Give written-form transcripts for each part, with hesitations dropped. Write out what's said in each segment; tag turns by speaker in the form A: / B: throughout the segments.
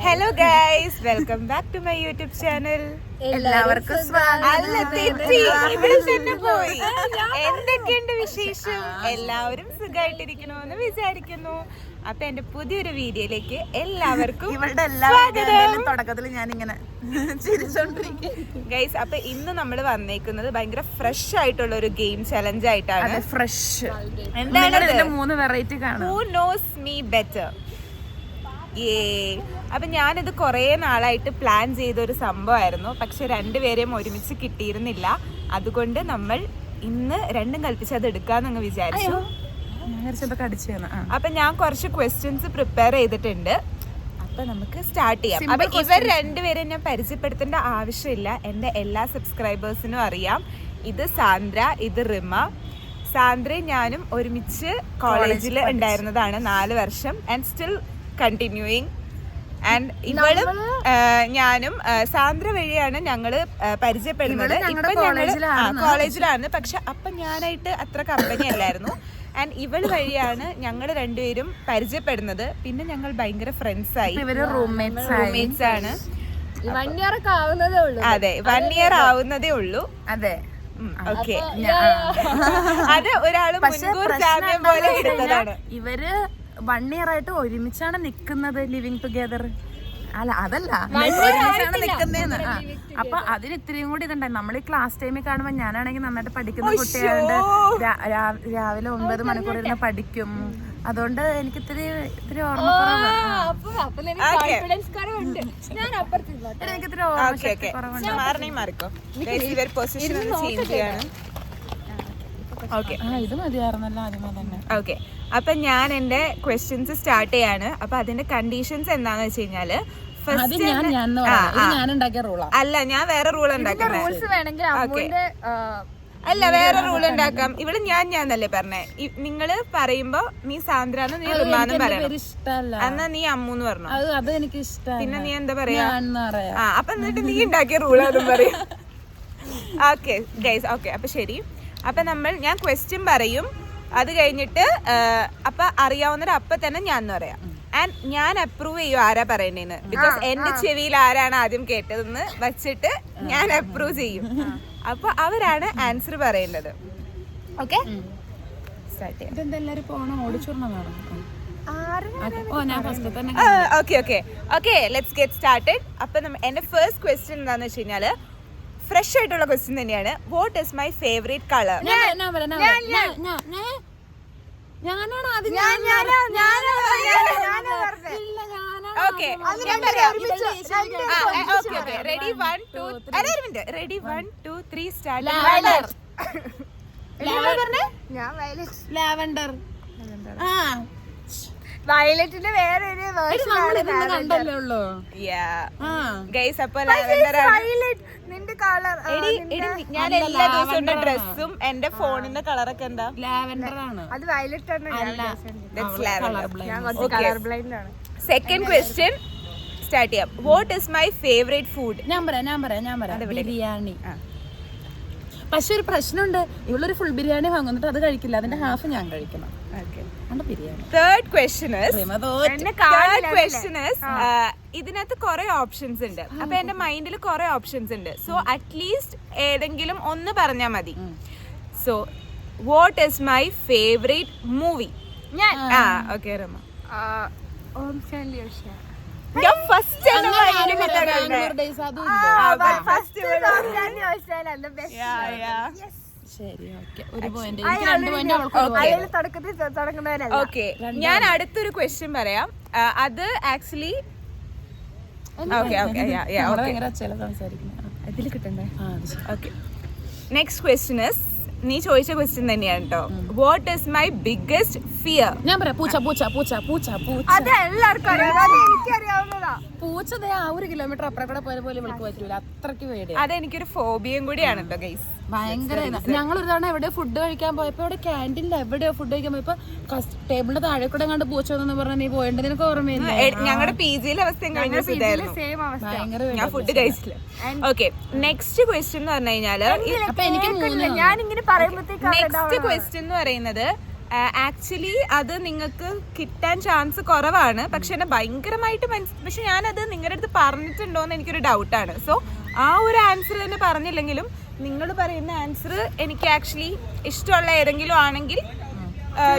A: Hello guys, welcome back to my YouTube channel.
B: എല്ലാവർക്കും
A: ഇവിടെ തന്നെ പോയി. എന്തൊക്കെയുണ്ട് വിശേഷം? എല്ലാവരും സുഖമായിട്ടിരിക്കണോന്ന് വിചാരിക്കുന്നു. അപ്പൊ എന്റെ പുതിയൊരു വീഡിയോയിലേക്ക് എല്ലാവർക്കും
B: തുടക്കത്തിൽ ഞാനിങ്ങനെ ചിരിച്ചോണ്ടിരിക്കും
A: ഗൈസ്. അപ്പൊ ഇന്ന് നമ്മൾ വന്നേക്കുന്നത് ഭയങ്കര ഫ്രഷ് ആയിട്ടുള്ള ഒരു ഗെയിം ചലഞ്ച് ആയിട്ടാണ്.
B: ഫ്രഷ്
A: എന്താണ്
B: 3 വെറൈറ്റി കാണാം.
A: Who knows me better. അപ്പൊ ഞാനിത് കുറേ നാളായിട്ട് പ്ലാൻ ചെയ്തൊരു സംഭവമായിരുന്നു. പക്ഷെ രണ്ടുപേരെയും ഒരുമിച്ച് കിട്ടിയിരുന്നില്ല. അതുകൊണ്ട് നമ്മൾ ഇന്ന് രണ്ടും കൽപ്പിച്ച് അത് എടുക്കാന്നങ്ങ് വിചാരിച്ചു. അപ്പൊ ഞാൻ കുറച്ച് ക്വസ്റ്റ്യൻസ് പ്രിപ്പയർ ചെയ്തിട്ടുണ്ട്. അപ്പൊ നമുക്ക് സ്റ്റാർട്ട് ചെയ്യാം. അപ്പൊ ഇവർ രണ്ടുപേരെ ഞാൻ പരിചയപ്പെടുത്തേണ്ട ആവശ്യമില്ല. എന്റെ എല്ലാ സബ്സ്ക്രൈബേഴ്സിനും അറിയാം. ഇത് സാന്ദ്ര, ഇത് റിമ. സാന്ദ്രയും ഞാനും ഒരുമിച്ച് കോളേജിൽ ഉണ്ടായിരുന്നതാണ് 4 വർഷം. And still continuing. ആൻഡ് ഇവളും ഞാനും സാന്ദ്ര വഴിയാണ് ഞങ്ങള് പരിചയപ്പെടുന്നത്. ഇപ്പൊ കോളേജിലാണ്. പക്ഷെ അപ്പൊ ഞാനായിട്ട് അത്ര കമ്പനി അല്ലായിരുന്നു. ആൻഡ് ഇവള് വഴിയാണ് ഞങ്ങൾ രണ്ടുപേരും പരിചയപ്പെടുന്നത്. പിന്നെ ഞങ്ങൾ ഭയങ്കര ഫ്രണ്ട്സ് ആയി. റൂംമേറ്റ്സ് ആണ്.
C: 1 year ഒക്കെ ആവുന്നതേ ഉള്ളൂ.
A: അതെ, 1 year ആവുന്നതേ ഉള്ളൂ.
B: അതെ,
A: ഓക്കെ. അത് ഒരാള് മുൻകൂർ ജാമ്യം പോലെ എടുത്തതാണ്.
B: ഇവര് 1 year ആയിട്ട് ഒരുമിച്ചാണ് നിക്കുന്നത്. ലിവിങ് ടുഗെദർ അല്ല, അതല്ല, ഒരുമിച്ചാണ് നിക്കുന്നേന്ന്. അപ്പൊ അതിന് ഇത്രയും കൂടി ഇതുണ്ടായി. നമ്മൾ ഈ ക്ലാസ് ടൈമിൽ കാണുമ്പോ ഞാനാണെങ്കിൽ നന്നായിട്ട് പഠിക്കുന്ന കുട്ടിയായോണ്ട് രാവിലെ 9 മണിക്കൂർ ഇരുന്ന് പഠിക്കും. അതുകൊണ്ട് എനിക്ക് ഇത്തിരി ഓർമ്മക്കുറവുണ്ട്. ഇത് മതിയായിരുന്നല്ലോ ആദ്യമേ തന്നെ.
A: ഓക്കെ, അപ്പൊ ഞാൻ എന്റെ ക്വസ്റ്റ്യൻസ് സ്റ്റാർട്ട് ചെയ്യാണ്. അപ്പൊ അതിന്റെ കണ്ടീഷൻസ് എന്താന്ന് വെച്ച് കഴിഞ്ഞാല്, അല്ല, ഞാൻ വേറെ റൂൾ ഉണ്ടാക്കുന്നത്. അല്ല, വേറെ റൂൾ ഉണ്ടാക്കാം. ഇവിടെ ഞാനല്ലേ പറഞ്ഞേ. നിങ്ങള് പറയുമ്പോ നീ സാന്ദ്രാന്ന്, നീ റിമാന്നും പറയണം. എന്നാ നീ അമ്മൂന്ന് പറഞ്ഞു.
B: അത് എനിക്ക് ഇഷ്ടം.
A: പിന്നെ നീ എന്താ പറയാ? അപ്പൊ എന്നിട്ട് നീ ഉണ്ടാക്കിയ റൂൾ അതും പറയാം. Okay guys, okay. അപ്പൊ ശരി. അപ്പൊ ഞാൻ ക്വസ്റ്റ്യൻ പറയും. അത് കഴിഞ്ഞിട്ട് അപ്പൊ അറിയാവുന്നവർ അപ്പൊ തന്നെ ഞാൻ പറയാം. ആൻഡ് ഞാൻ അപ്രൂവ് ചെയ്യും ആരാ പറയണേന്ന്. ബിക്കോസ് എന്റെ ചെവിയിൽ ആരാണ് ആദ്യം കേട്ടതെന്ന് വെച്ചിട്ട് ഞാൻ അപ്രൂവ് ചെയ്യും. അപ്പൊ അവരാണ് ആൻസർ പറയേണ്ടത്. ഓക്കെ, സ്റ്റാർട്ട് ചെയ്യാം. Okay, let's get started. അപ്പൊ എന്റെ ഫസ്റ്റ് ക്വസ്റ്റ്യൻ എന്താന്ന് വെച്ച് കഴിഞ്ഞാല് ഫ്രഷ് ആയിട്ടുള്ള ക്വസ്റ്റ്യൻ തന്നെയാണ്. What is my favourite colour? Ready 1 2 3 start.
B: Lavender.
C: വയലറ്റിന്റെ വേറെ ഒരു
A: ഗൈസ്. അപ്പൊ ലാവെൻഡർ ആണ്
C: നിന്റെ കളർ.
A: ഞാൻ എല്ലാ ദിവസവും ഡ്രസ്സും എന്റെ ഫോണിന്റെ കളറൊക്കെ എന്താ?
B: ലാവൻഡർ ആണ്.
C: അത് വയലറ്റ് ആണ്.
A: സെക്കൻഡ് ക്വസ്റ്റ്യൻ സ്റ്റാർട്ട് ചെയ്യാം. What is my favourite food?
B: ഞാൻ പറയാം. ബിരിയാണി. പക്ഷെ ഒരു പ്രശ്നമുണ്ട്. ഇവളൊരു ഫുൾ ബിരിയാണി വാങ്ങുന്നിട്ട് അത് കഴിക്കില്ല. അതിന്റെ ഹാഫ് ഞാൻ കഴിക്കണം.
A: തേർഡ് ക്വസ്റ്റ്യൻ ഇതിനകത്ത് കുറെ ഓപ്ഷൻസ് ഉണ്ട്. അപ്പൊ എന്റെ മൈൻഡിൽ കുറെ ഓപ്ഷൻസ് ഉണ്ട്. സോ അറ്റ്ലീസ്റ്റ് ഏതെങ്കിലും ഒന്ന് പറഞ്ഞാൽ മതി. So what is my favourite movie? Okay Rama. ഞാൻ അടുത്തൊരു ക്വസ്റ്റ്യൻ പറയാം. അത് ആക്ച്വലി ഇതിൽ കിട്ടണ്ടേ? ഓക്കെ, നെക്സ്റ്റ് ക്വസ്റ്റ്യൻ ഇസ്, നീ ചോദിച്ച ക്വസ്റ്റ്യൻ തന്നെയാണ് കേട്ടോ. What is my biggest fear?
B: ഞാൻ പറയാം, പൂച്ച.
C: അത് എല്ലാവർക്കും എനിക്കറിയാവുന്നതാ.
B: പൂച്ച 1 കിലോമീറ്റർ അപ്പുറം കൂടെ പോയ പോലെ ഇവൾക്ക് പറ്റൂല. അത്രയ്ക്ക് പേടി.
A: അതെനിക്കൊരു ഫോബിയും കൂടിയാണ് കേട്ടോ ഗൈസ്.
B: ഭയങ്കര. ഞങ്ങളൊരു തവണ എവിടെയോ ഫുഡ് കഴിക്കാൻ പോയപ്പോ അവിടെ ക്യാൻറ്റീനിൽ എവിടെയോ ഫുഡ് കഴിക്കാൻ പോയപ്പോ ടേബിളിന്റെ താഴെ കൂടെ കണ്ട് പൂച്ച എന്ന് പറഞ്ഞാൽ നീ പോയിട്ട് നിനക്ക് ഓർമ്മയില്ല?
A: ഞങ്ങളുടെ PG-ലെ അവസ്ഥയും കഴിഞ്ഞ ഞാൻ ഫുഡ് കഴിച്ചില്ല. ഓക്കെ, നെക്സ്റ്റ് ക്വസ്റ്റ്യൻ എന്ന് പറഞ്ഞു കഴിഞ്ഞാല്,
C: ഞാനിങ്ങനെ പറയുമ്പോഴത്തേക്ക്
A: നെക്സ്റ്റ് ക്വസ്റ്റ്യൻ എന്ന് പറയുന്നത് ആക്ച്വലി അത് നിങ്ങൾക്ക് കിട്ടാൻ ചാൻസ് കുറവാണ്. പക്ഷെ എന്നെ ഭയങ്കരമായിട്ട് പക്ഷെ ഞാനത് നിങ്ങളുടെ അടുത്ത് പറഞ്ഞിട്ടുണ്ടോയെന്ന് എനിക്കൊരു ഡൗട്ടാണ്. സോ ആ ഒരു ആൻസർ തന്നെ പറഞ്ഞില്ലെങ്കിലും നിങ്ങൾ പറയുന്ന ആൻസർ എനിക്ക് ആക്ച്വലി ഇഷ്ടമുള്ള ഏതെങ്കിലും ആണെങ്കിൽ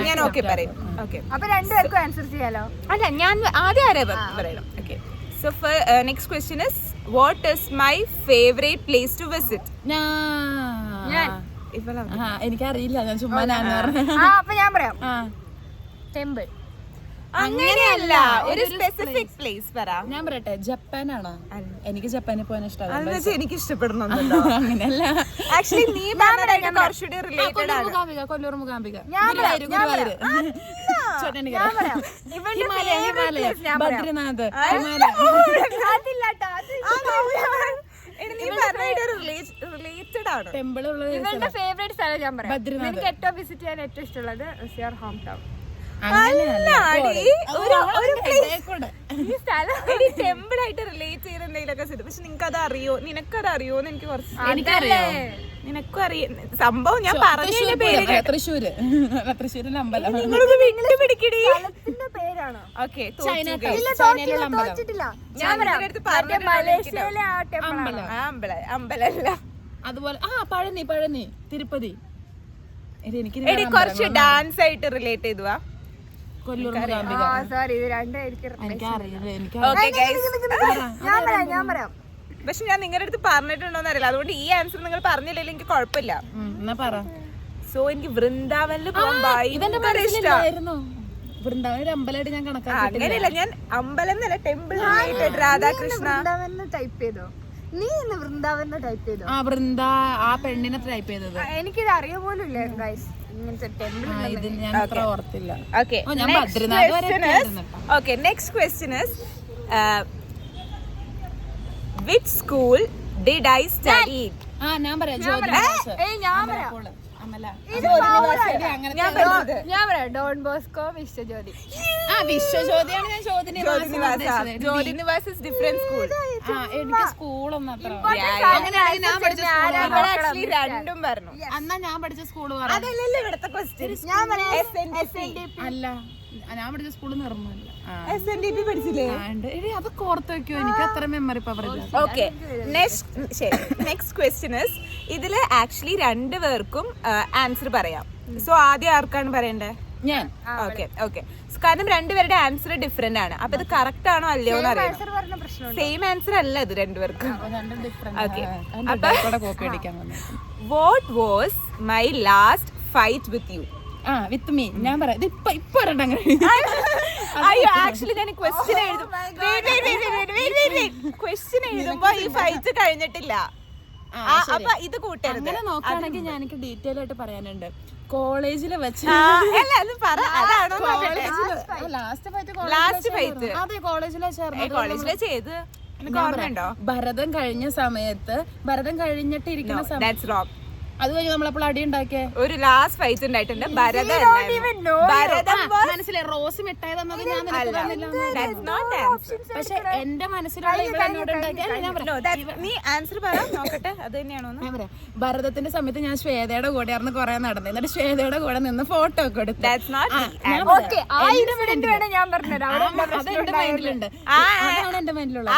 A: ഞാൻ ഓക്കെ പറയും. ഓക്കെ,
C: അപ്പൊ രണ്ടുപേർക്കും ആൻസർ ചെയ്യാലോ.
A: അല്ല, ഞാൻ ആദ്യം ആരെ പറയണം. Okay, so next question is what is my favourite place to visit?
B: എനിക്കറിയില്ല, ഞാൻ ചുമ്മാ
C: അപ്പൊ ഞാൻ പറയാം ടെമ്പിൾ.
A: അങ്ങനെയല്ല, ഒരു സ്പെസിഫിക് പ്ലേസ് പറ.
B: ഞാൻ പറയട്ടെ, ജപ്പാനാണോ? എനിക്ക് ജപ്പാനിൽ പോകാൻ ഇഷ്ടമാണ്.
A: എനിക്ക് ഇഷ്ടപ്പെടുന്നുണ്ടോ?
B: അങ്ങനെയല്ല,
A: ആക്ച്വലി നീ പറഞ്ഞ കുറച്ചുകൂടി റിലേറ്റഡ് ആണ്.
B: കൊല്ലൂർ മൂകാംബിക, ബദ്രിനാഥ്,
A: റിലേറ്റഡ് ആണ്.
B: ടെമ്പിൾ ഉള്ള
C: ഇവളുടെ ഫേവറേറ്റ് സ്ഥലം ഞാൻ പറയാം. എനിക്ക് ഏറ്റവും വിസിറ്റ് ചെയ്യാൻ ഏറ്റവും ഇഷ്ടമുള്ളത് യുവർ ഹോം ടൗൺ.
A: ടെമ്പിൾ ആയിട്ട് റിലേറ്റ് ചെയ്ത് എന്തെങ്കിലുമൊക്കെ ചെയ്തു. പക്ഷെ നിനക്കത് അറിയോ? നിനക്കത് അറിയോന്ന് എനിക്ക് കുറച്ച് നിനക്കും അറിയാം സംഭവം. ഞാൻ പറഞ്ഞ പേര്
B: തൃശ്ശൂര്, തൃശ്ശൂരിലെ അമ്പലം.
A: പിടിക്കടി
C: പേരാണോ?
A: ഓക്കെ,
C: മലേഷ്യയിലെ ആ ടെമ്പിൾ.
A: അമ്പലല്ല.
B: അതുപോലെ പഴനി, പഴനി, തിരുപ്പതി. എനിക്ക്
A: കുറച്ച് ഡാൻസ് ആയിട്ട് റിലേറ്റ് ചെയ്തുവാ.
B: കൊല്ലൂർ മൂകാംബിക.
C: സോറി, ഇത് രണ്ടായിരിക്കും. ഞാൻ പറയാം.
A: പക്ഷെ ഞാൻ നിങ്ങളുടെ അടുത്ത് പറഞ്ഞിട്ടുണ്ടോന്ന് അറിയില്ല, അതുകൊണ്ട് ഈ ആൻസർ നിങ്ങൾ പറഞ്ഞില്ലെങ്കിൽ എനിക്ക് കുഴപ്പമില്ല. സോ എനിക്ക് വൃന്ദാവനിൽ പോകാൻ ഭയങ്കര ഇഷ്ടമായിരുന്നു.
B: വൃന്ദാവൻ ഒരു അമ്പലമായിട്ട് ഞാൻ കണക്കാക്കിയിട്ടില്ല.
A: അങ്ങനെയല്ല, ഞാൻ അമ്പലം എന്നല്ല, ടെമ്പിൾ രാധാകൃഷ്ണ
C: ടൈപ്പ് ചെയ്തോ? നീ ഇന്ന് വൃന്ദാവൻ ടൈപ്പ് ചെയ്തോ?
B: വൃന്ദ ആ പെണ്ണിനെ ടൈപ്പ് ചെയ്തത്.
C: എനിക്കിത് അറിയ പോലും ഇല്ല ഗൈസ്, ഇങ്ങനത്തെ ടെമ്പിൾ.
B: ഇത് ഞാൻ അത്ര ഓർത്തില്ല.
A: ഓക്കെ,
B: ഞാൻ ബദ്രിനാഥ് വരെ എത്തിയായിരുന്നു.
A: Okay, next question is which school did I study?
B: ഞാൻ പറയാം,
C: ഞാൻ പറയാം ഡോൺ ബോസ്കോ, വിശ്വജ്യോതി.
B: വിശ്വജ്യോതിയാണ് ഞാൻ
A: ജ്യോതിനിവാസ് ഇസ് ഡിഫറെന്റ് സ്കൂൾ.
B: എനിക്ക് സ്കൂളൊന്നും അത്ര.
A: ആക്ച്വലി രണ്ടും പറഞ്ഞു.
B: എന്നാ ഞാൻ പഠിച്ച സ്കൂള്
A: അതല്ലല്ലോ ഇവിടുത്തെ ക്വസ്റ്റ്യൻ.
B: അല്ല, ഞാൻ പഠിച്ച സ്കൂള് നിർമ്മല്ല.
A: SNDP പഠിച്ചില്ലേ?
B: അതൊക്കെ ഓർത്ത് വെക്കോ, എനിക്ക് അത്ര മെമ്മറി പവർ ഇല്ല.
A: ഓക്കെ, നെക്സ്റ്റ് ക്വസ്റ്റ്യൻ ഇസ് ഇതില് ആക്ച്വലി രണ്ടുപേർക്കും ആൻസർ പറയാം. സോ ആദ്യം ആർക്കാണ് പറയണ്ടേ?
B: ഞാൻ.
A: ഓക്കെ, കാരണം രണ്ടുപേരുടെ ആൻസർ ഡിഫറെന്റ് ആണ്. അപ്പൊ ഇത് കറക്റ്റ് ആണോ അല്ലയോ എന്ന് അറിയാം. സെയിം ആൻസർ അല്ല ഇത് രണ്ടുപേർക്കും. Okay, what was my last fight with you?
B: With me. ഞാൻ പറയാം, ഇപ്പൊ
A: അയ്യോ, ആക്ച്വലി ഞാൻ ക്വസ്റ്റ്യൻ എഴുതും. ക്വസ്റ്റ്യൻ എഴുതുമ്പോ ഈ ഫൈറ്റ് കഴിഞ്ഞിട്ടില്ല. അപ്പൊ ഇത് കൂട്ടരുത്.
B: അങ്ങനെ നോക്കുകയാണെങ്കിൽ ഞാൻ എനിക്ക് ഡീറ്റെയിൽ ആയിട്ട് പറയാനുണ്ട്. കോളേജിൽ വെച്ച്
A: കോളേജിലെ ചെയ്ത്
B: ഭരതം കഴിഞ്ഞ സമയത്ത്, ഭരതം കഴിഞ്ഞിട്ട് ഇരിക്കുന്ന സമയത്ത്, അത് കഴിഞ്ഞ് നമ്മളപ്പോൾ അടി ഉണ്ടാക്കിയ
A: ഒരു ലാസ്റ്റ് ഫൈറ്റ് ഉണ്ടായിട്ടുണ്ട്.
B: മനസ്സിലായി, റോസ് മിഠായി തന്നത് ഞാൻ. പക്ഷെ എന്റെ മനസ്സിലുള്ള ഇവളെന്നോട്
A: നീ ആൻസർ പറയാം നോക്കട്ടെ, അത് തന്നെയാണോ?
B: ഞാൻ പറയാം, ഭരതത്തിന്റെ സമയത്ത് ഞാൻ ശ്വേതയുടെ കൂടെ ആയിരുന്നു കുറെ നടന്നത്. എന്നിട്ട് ശ്വേതയുടെ കൂടെ നിന്ന് ഫോട്ടോ ഒക്കെ എടുത്തു. അതെന്റെ മൈൻഡിലുണ്ട്, അതാണ് എന്റെ മൈൻഡിലുള്ളത്.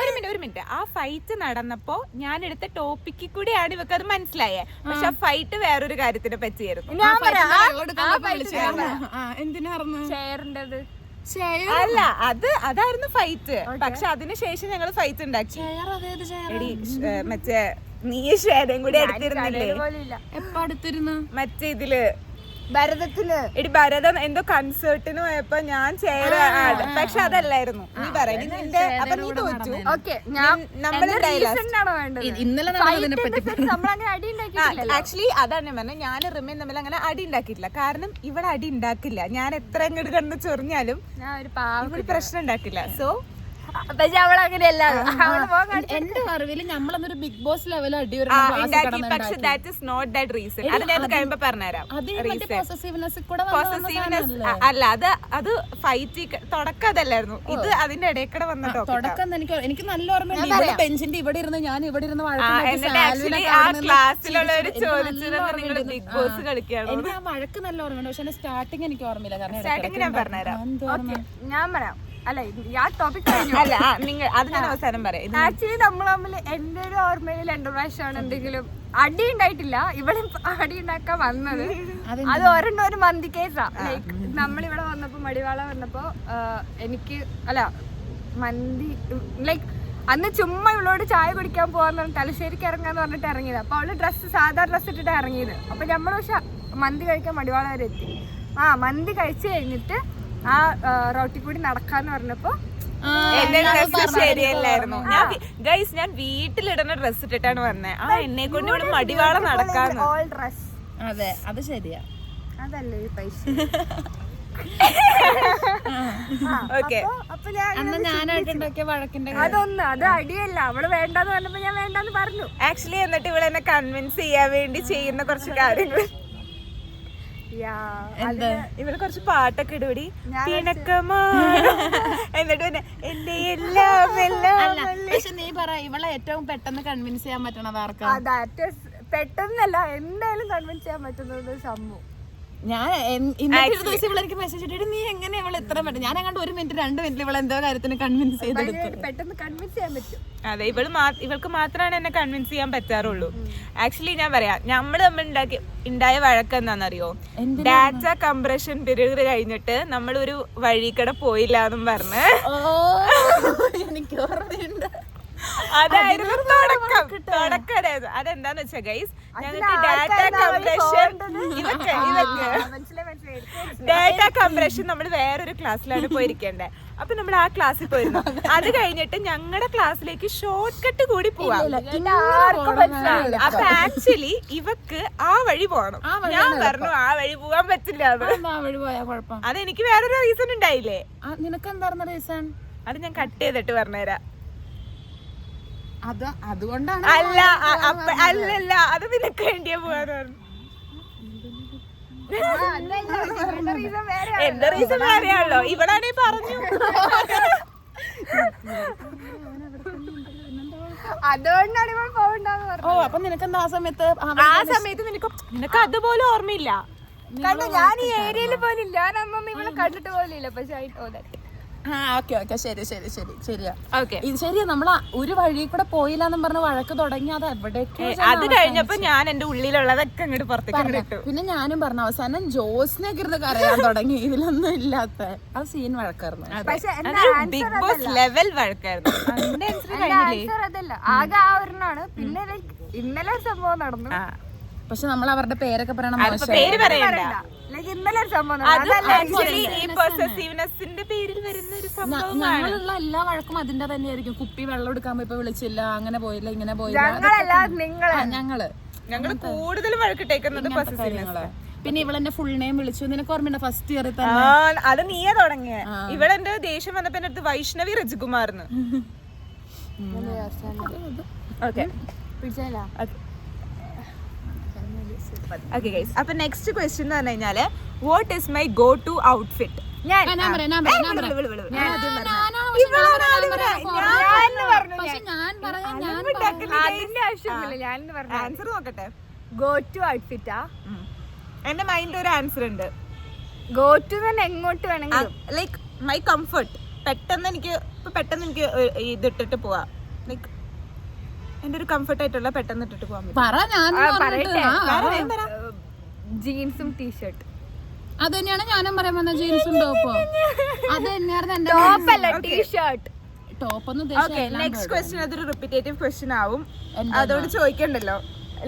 A: ഒരു മിനിറ്റ്, ആ ഫൈറ്റ് നടന്നപ്പോ ഞാൻ എടുത്ത ടോപ്പിക്ക് കൂടിയാണ് ഇവക്ക് അത് മനസ്സിലായേ. പക്ഷെ ആ ഫൈറ്റ് വേറൊരു കാര്യത്തിനെ പറ്റിയായിരുന്നു. അല്ല, അതായിരുന്നു ഫൈറ്റ്. പക്ഷെ അതിനുശേഷം ഞങ്ങള് ഫൈറ്റ് ഉണ്ടാക്കി. മറ്റേ നീ ശ്വേതയും കൂടി എടുത്തിരുന്നില്ലേ?
B: എപ്പോ അടുത്തിരുന്നു?
A: മറ്റേ ഇതില്
C: ഭരതത്തില്.
A: എടി, ഭരതം എന്തോ കൺസേർട്ടിന് പോയപ്പോ ഞാൻ ചെയർ. പക്ഷെ അതല്ലായിരുന്നു നീ പറയുന്നത്. അപ്പൊ നീ തോറ്റു.
B: ഇന്നലെ
A: ആക്ച്വലി അതാണ് ഞാൻ പറഞ്ഞത്. ഞാൻ റിമയും തമ്മിൽ അങ്ങനെ അടി ഉണ്ടാക്കിയിട്ടില്ല. കാരണം ഇവിടെ അടി ഉണ്ടാക്കില്ല. ഞാൻ എത്ര അങ്ങോട്ട് കണ്ടു ചൊറിഞ്ഞാലും ഇവിടെ പ്രശ്നം ഉണ്ടാക്കില്ല. സോ
C: പക്ഷെ അവൾ അങ്ങനെയല്ല.
B: എന്റെ അറിവില് നമ്മളൊന്നൊരു ബിഗ് ബോസ് ലെവൽ അടി
A: ഉണ്ടാക്കി. പക്ഷെ that is not that reason. അത് ഞാൻ കഴിയുമ്പോ പറഞ്ഞുതരാം. അല്ല, അത് ഫൈറ്റ് തുടക്കം അതല്ലായിരുന്നു. ഇത് അതിന്റെ ഇടയ്ക്കടെ വന്ന
B: തുടക്കം എനിക്ക് നല്ല ഓർമ്മയുണ്ട്. ബെഞ്ചിന്റെ ഇവിടെ ഇരുന്ന് ഞാൻ ഇവിടെ ഇരുന്ന്
A: ക്ലാസ്സിലുള്ളവര് ചോദിച്ചത് നിങ്ങൾ ബിഗ് ബോസ് കളിക്കുകയാണ്.
B: എനിക്ക് ആ വഴക്ക് നല്ല ഓർമ്മയുണ്ട്. പക്ഷെ സ്റ്റാർട്ടിങ് എനിക്ക് ഓർമ്മയില്ല. കാരണം
A: സ്റ്റാർട്ടിങ് ഞാൻ പറഞ്ഞുതരാം.
C: ഞാൻ പറയാം. അല്ല, ആ ടോപ്പിക്
A: അല്ല, നിങ്ങൾ അത് ഞാൻ അവസാനം പറയാം.
C: ആക്ച്വലി നമ്മൾ തമ്മിൽ എന്റെ ഒരു ഓർമ്മയിൽ 2 പ്രാവശ്യമാണ് എന്തെങ്കിലും അടി ഉണ്ടായിട്ടില്ല. ഇവിടെ അടി ഉണ്ടാക്കാൻ വന്നത് അത് ഒരെണ്ണം ഒരു മന്തി കേസാ. ലൈക്ക് നമ്മളിവിടെ വന്നപ്പോ മടിവാള വന്നപ്പോ എനിക്ക് അല്ല മന്തി ലൈക്ക് അന്ന് ചുമ്മാ ഇവളോട് ചായ കുടിക്കാൻ പോവാന്ന് പറഞ്ഞ് തലശ്ശേരിക്ക് ഇറങ്ങാന്ന് പറഞ്ഞിട്ട് ഇറങ്ങിയത്. അപ്പൊ അവള് സാധാ ഡ്രസ്സ് ഇട്ടിട്ട് ഇറങ്ങിയത്. അപ്പൊ നമ്മൾ പക്ഷെ മന്തി കഴിക്കാൻ മടിവാള വരെ എത്തി. മന്തി കഴിച്ചു കഴിഞ്ഞിട്ട് ആ റോട്ടിൽ കൂടി നടക്കാന്ന് പറഞ്ഞപ്പോ
A: എന്റെ ഡ്രസ് ശരിയല്ലായിരുന്നു. ഞാൻ വീട്ടിലിടുന്ന ഡ്രസ് ഇട്ടിട്ടാണ് വന്നത്. എന്നെ കൊണ്ട് ഇവിടെ മടിവാള നടക്കാന്ന്.
B: അതെ, അത് ശരിയാ.
C: അതല്ലേ ഈ പൈസ.
B: അപ്പൊ ഞാനായിട്ടുണ്ടാക്കിയ വഴക്കിന്റെ
C: അത് അടിയല്ല. അവള് വേണ്ടെന്ന് പറഞ്ഞപ്പോ ഞാൻ വേണ്ടെന്ന് പറഞ്ഞു.
A: ആക്ച്വലി എന്നിട്ട് ഇവിടെ എന്നെ കൺവിൻസ് ചെയ്യാൻ വേണ്ടി ചെയ്യുന്ന കുറച്ച് കാര്യങ്ങൾ. ഇവള് കുറച്ച് പാട്ടൊക്കെ ഇടൂടി. എന്നിട്ട് പിന്നെ എന്റെ എല്ലാം.
B: പക്ഷെ നീ പറ, ഇവളെ ഏറ്റവും പെട്ടെന്ന് കൺവിൻസ് ചെയ്യാൻ പറ്റണത് ആർക്കാ?
C: പെട്ടെന്നല്ല, എന്തായാലും കൺവിൻസ് ചെയ്യാൻ പറ്റുന്നത് സംഭവം.
B: ഞാൻ ഇന്നത്തെ ദിവസം ഇവളെനിക്ക് മെസ്സേജ് ഇട്ടിട്ട് നീ എങ്ങനെ ഇവളെ ഇത്ര പെട്ടെന്ന്, ഞാൻ അങ്ങോട്ട് 1 മിനിറ്റ് 2 മിനിറ്റ് ഇവളെ എന്തോ കാര്യത്തിന് കൺവിൻസ് ചെയ്തെടുത്തു.
C: പെട്ടെന്ന് കൺവിൻസ് ചെയ്യാൻ പറ്റും.
A: അതെ, ഇവൾക്ക് മാത്രമാണ് എന്നെ കൺവിൻസ് ചെയ്യാൻ പറ്റാറുള്ളൂ. ആക്ച്വലി ഞാൻ പറയാം, നമ്മൾ തമ്മിൽ ഉണ്ടായ വഴക്കം എന്താണെന്നറിയോ? ഡാറ്റ കംപ്രഷൻ പീരീഡ് കഴിഞ്ഞിട്ട് നമ്മളൊരു വഴിക്കട പോയില്ല എന്നും പറഞ്ഞ്.
B: എനിക്ക് ഓർമ്മയുണ്ട്.
A: അതായിരുന്നു തുടക്കം. അതെന്താന്ന് വെച്ചാ ഗൈസ്, ഞങ്ങൾക്ക് ഡാറ്റ കംപ്രഷൻ നമ്മൾ വേറൊരു ക്ലാസ്സിലാണ് പോയിരിക്കേണ്ടത്. അപ്പൊ നമ്മൾ ആ ക്ലാസ്സിൽ പോയിരുന്നു. അത് കഴിഞ്ഞിട്ട് ഞങ്ങളുടെ ക്ലാസ്സിലേക്ക് ഷോർട്ട് കട്ട് കൂടി പോവാം. അപ്പൊ ആക്ച്വലി ഇവക്ക് ആ വഴി പോകണം. ഞാൻ പറഞ്ഞു ആ വഴി പോകാൻ പറ്റില്ല. അതെനിക്ക് വേറൊരു റീസൺ ഉണ്ടായില്ലേ?
B: നിനക്ക് എന്തായിരുന്നു റീസൺ?
A: അത് ഞാൻ കട്ട് ചെയ്തിട്ട് പറഞ്ഞുതരാം.
B: അതുകൊണ്ടാണ്.
A: അല്ലല്ല, അത് നിനക്ക് വേണ്ടിയാ പോകാൻ. എന്റെ റീസൺ വേറെയാണല്ലോ. ഇവളാണെ പറഞ്ഞു.
C: അതുകൊണ്ടാണ് ഇവൾ പോകണ്ടെന്ന് പറഞ്ഞു.
B: അപ്പൊ നിനക്കെന്താ ആ സമയത്ത്
A: നിനക്ക് അതുപോലെ ഓർമ്മയില്ല?
C: കണ്ടു, ഞാൻ ഈ ഏരിയയിൽ പോലില്ല. ഞാൻ അമ്മ ഇവളെ കണ്ടിട്ട് പോലില്ല. പക്ഷെ
B: ശരിയാ. നമ്മള് ഒരു വഴി കൂടെ പോയില്ലെന്നും പറഞ്ഞ് വഴക്ക് തുടങ്ങി. അത് എവിടേക്കോ
A: അത് കഴിഞ്ഞപ്പോ ഞാൻ എന്റെ ഉള്ളിലുള്ളതൊക്കെ അങ്ങോട്ട് പുറത്തേക്ക് ഇട്ടു.
B: പിന്നെ ഞാനും പറഞ്ഞു അവസാനം ജോസിനൊക്കെ ഇരുന്ന് കരയാൻ തുടങ്ങി. ഇതിലൊന്നും ഇല്ലാത്ത ആ സീൻ വഴക്കായിരുന്നു.
A: ബിഗ് ബോസ് ലെവൽ വഴക്കായിരുന്നു.
C: അതല്ല, ആകെ ആ ഒരെണ്ണാണ്. പിന്നെ ഇന്നലെ സംഭവം നടന്നു.
B: പക്ഷെ നമ്മൾ അവരുടെ പേരൊക്കെ പറയണം.
A: പേര് പറയണ്ട.
C: ഇന്നലെ ഒരു സംഭവം
B: ഞങ്ങളുള്ള എല്ലാ വഴക്കും അതിന്റെ തന്നെയായിരിക്കും. കുപ്പി വെള്ളം എടുക്കാൻ പോയപ്പോ വിളിച്ചില്ല, അങ്ങനെ പോയില്ല, ഇങ്ങനെ പോയില്ല.
A: ഞങ്ങള് കൂടുതൽ വഴക്കിട്ടേക്കുന്നത്.
B: പിന്നെ ഇവളെന്നെ ഫുൾ നെയിം വിളിച്ചു. നിനക്ക് ഓർമ്മയുണ്ട് ഫസ്റ്റ് ഇയറിൽ തന്നെ?
A: അത് നീയാ തുടങ്ങിയ. ഇവളെന്റെ ദേഷ്യം വന്നപ്പോ എന്റെ അടുത്ത് വൈഷ്ണവി രജകുമാർന്ന്. അപ്പൊ നെക്സ്റ്റ് ക്വസ്റ്റ്യൻ എന്ന് പറഞ്ഞു കഴിഞ്ഞാല്, what is my go to outfit? Answer നോക്കട്ടെ.
C: ഗോ ടു ഔട്ട്ഫിറ്റാ?
A: എന്റെ മൈൻഡിൽ ഒരു ആൻസർ ഉണ്ട്.
C: ഗോ ടു തന്നെ എങ്ങോട്ട് വേണമെങ്കിലും,
A: ലൈക്ക് മൈ കംഫർട്ട്. പെട്ടെന്ന് എനിക്ക് ഇതിട്ടിട്ട് പോവാ. ലൈക്ക് എന്റെ ഒരു കംഫർട്ട് ആയിട്ടുള്ള പെട്ടെന്ന് ഇട്ടിട്ട് പോകാൻ പറ്റും.
C: ജീൻസും ടീഷർട്ട്.
B: അത് തന്നെയാണ് ഞാനും പറയാൻ വന്ന. ജീൻസും ടോപ്പോ? അത് തന്നെയായിരുന്നു ടോപ്പ്.
A: നെക്സ്റ്റ് ക്വസ്റ്റ്യൻ അതൊരു റിപ്പീറ്റേറ്റീവ് ക്വസ്റ്റ്യൻ ആവും. അതോട് ചോദിക്കണ്ടല്ലോ.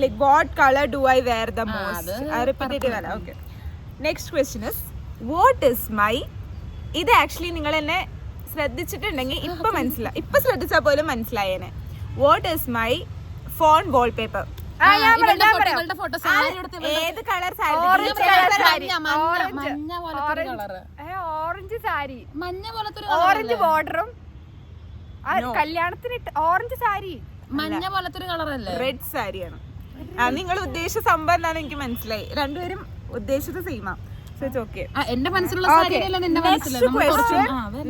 A: Like what colour do I wear the most? Repetitive അല്ല. Okay, next question is what is my. ഇത് ആക്ച്വലി നിങ്ങൾ എന്നെ ശ്രദ്ധിച്ചിട്ടുണ്ടെങ്കിൽ ഇപ്പൊ ശ്രദ്ധിച്ചാൽ പോലും മനസ്സിലായേനെ. What is my phone wallpaper? ഏത് കളർ സാരി?
C: ഓറഞ്ച് സാരി, മഞ്ഞ പോലത്തെ ഓറഞ്ച് ബോർഡറും കല്യാണത്തിന് ഓറഞ്ച് സാരി,
B: മഞ്ഞ പോലത്തെ ഒരു കളറല്ലേ?
A: റെഡ് സാരിയാണ്. നിങ്ങൾ ഉദ്ദേശിച്ച സംഭവം എന്താണെന്ന് എനിക്ക് മനസ്സിലായി. രണ്ടുപേരും ഉദ്ദേശിച്ചത് സെയിമാ. ഓക്കെ,
B: എന്റെ മനസ്സിലുള്ള സാരിയല്ല നിന്റെ മനസ്സിലായി.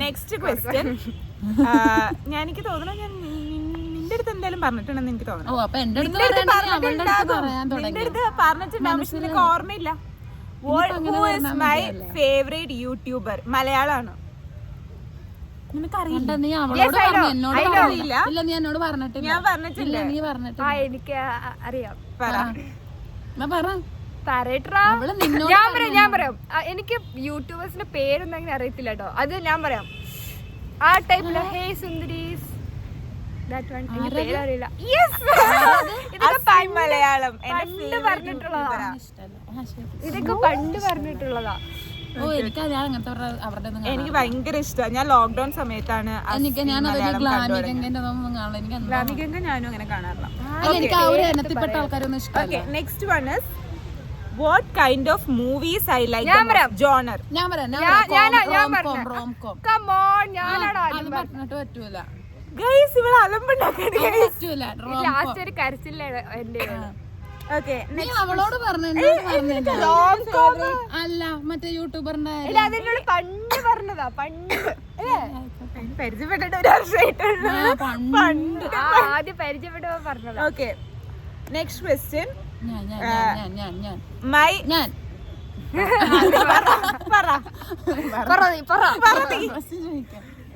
A: Next question. ഞാൻ എനിക്ക് തോന്നുന്നു ഞാൻ നിന്റെ അടുത്ത് എന്തായാലും പറഞ്ഞിട്ടുണ്ടെന്ന് എനിക്ക് തോന്നുന്നു.
B: ഓ, അപ്പൊ എന്റെ അടുത്ത്
A: പറഞ്ഞിട്ടുണ്ടാവും, പക്ഷെ നിനക്ക് ഓർമ്മയില്ല. Who is my favorite YouTuber? മലയാളമാണ്. നിനക്കറിയില്ല?
B: നീ അവളോട് പറഞ്ഞു, എന്നോട്
A: അറിയില്ല.
B: ഇല്ല, നീ എന്നോട് പറഞ്ഞിട്ടില്ല.
A: ഞാൻ പറഞ്ഞിട്ടില്ല.
B: നീ പറഞ്ഞിട്ട്
C: എനിക്ക് അറിയാം. ഞാൻ പറയാം. എനിക്ക് യൂട്യൂബേഴ്സിന്റെ പേരൊന്നും അങ്ങനെ അറിയത്തില്ല കേട്ടോ. അത് ഞാൻ പറയാം. ആ ടൈപ്പില് ഹേ സുന്ദരീസ്, പേരറിയില്ല.
A: മലയാളം
C: ഇതൊക്കെ പണ്ട് പറഞ്ഞിട്ടുള്ളതാ.
B: ഓ, എനിക്ക് അങ്ങനത്തെ അവരുടെ
A: എനിക്ക് ഭയങ്കര ഇഷ്ടമാണ്. ഞാൻ ലോക്ക്ഡൌൺ സമയത്താണ് ഗ്ലാമികങ്ക ഞാനും അങ്ങനെ കാണാറില്ല.
B: എനിക്ക് ആ ഒരു ഇനത്തിൽപ്പെട്ട ആൾക്കാരൊന്നും ഇഷ്ടമല്ല.
A: Next one is what kind of movies I like the most? Genre.
B: ഞാൻ പറയാം റോംകോം.
C: Come on, ഞാനാടാ
B: അത് പറഞ്ഞിട്ട് പറ്റൂല
A: ഗൈസ്, ഇവിടെ അലമ്പുണ്ടാക്കരുത്.
B: പറ്റൂല.
C: ലാസ്റ്റ് ഒരു കരച്ചില്ല എന്റെ.
A: ഓക്കെ,
B: നീ അവളോട് പറഞ്ഞു അല്ല മറ്റേ യൂട്യൂബറിന്റെ
C: അതിനോട് പണ്ട് പറഞ്ഞതാ. പണ്ട്
A: പരിചയപ്പെട്ടിട്ട് ഒരു വർഷമായിട്ടുള്ളൂ.
C: ആദ്യം പരിചയപ്പെട്ടപ്പോ പറഞ്ഞതാ.
A: Okay, next question.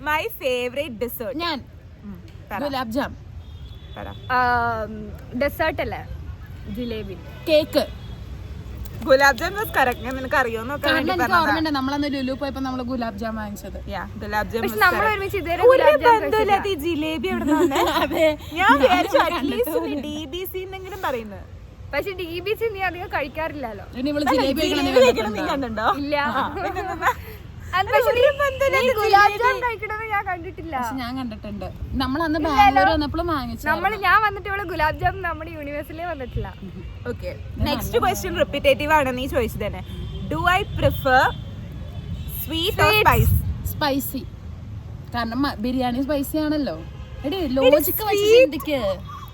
A: My favourite dessert.
B: ഞാൻ ഗുലാബ് ജാം.
C: ഡെസേർട്ട് അല്ലേ? Jalebi.
B: Cake.
A: Gulab jam was correct. ഞാൻ നിനക്ക് അറിയോന്ന് നോക്കാൻ വേണ്ടി
B: എനിക്ക് ഓർമ്മയുണ്ട്, നമ്മളന്ന് ലുലു പോയപ്പോ നമ്മള് ഗുലാബ് ജാം വാങ്ങിച്ചത്.
A: ഗുലാബ് ജാം.
C: നമ്മൾ ഒരുമിച്ച്
A: ജിലേബി എവിടെ ഞാൻ വിചാരിച്ചു അറ്റ്ലീസ്റ്റ് DBC എന്നെങ്കിലും പറയുന്നത്.
C: പക്ഷെ DBC നീ അധികം കഴിക്കാറില്ലല്ലോ.
A: നീ കണ്ടുണ്ടോ?
C: ഇല്ല. ഞാൻ കണ്ടിട്ടില്ല.
B: ഞാൻ കണ്ടിട്ടുണ്ട്. നമ്മളന്ന് ബാംഗ്ലൂർ വന്നപ്പോഴും വാങ്ങിച്ചു.
C: ഞാൻ വന്നിട്ട് ഇവിടെ ഗുലാബ് ജാം നമ്മുടെ യൂണിവേഴ്സിറ്റിയിലേ വന്നിട്ടില്ല.
A: ഓക്കെ, നെക്സ്റ്റ് ക്വസ്റ്റ്യൻ റിപ്പീറ്റേറ്റീവ് ആണ് നീ ചോദിച്ചത് തന്നെ. Do I prefer sweet or spice?
B: Spicy. കാരണം ബിരിയാണി സ്പൈസി ആണല്ലോ. എടി ലോജിക്ക് വെച്ച് ചിന്തിക്ക്.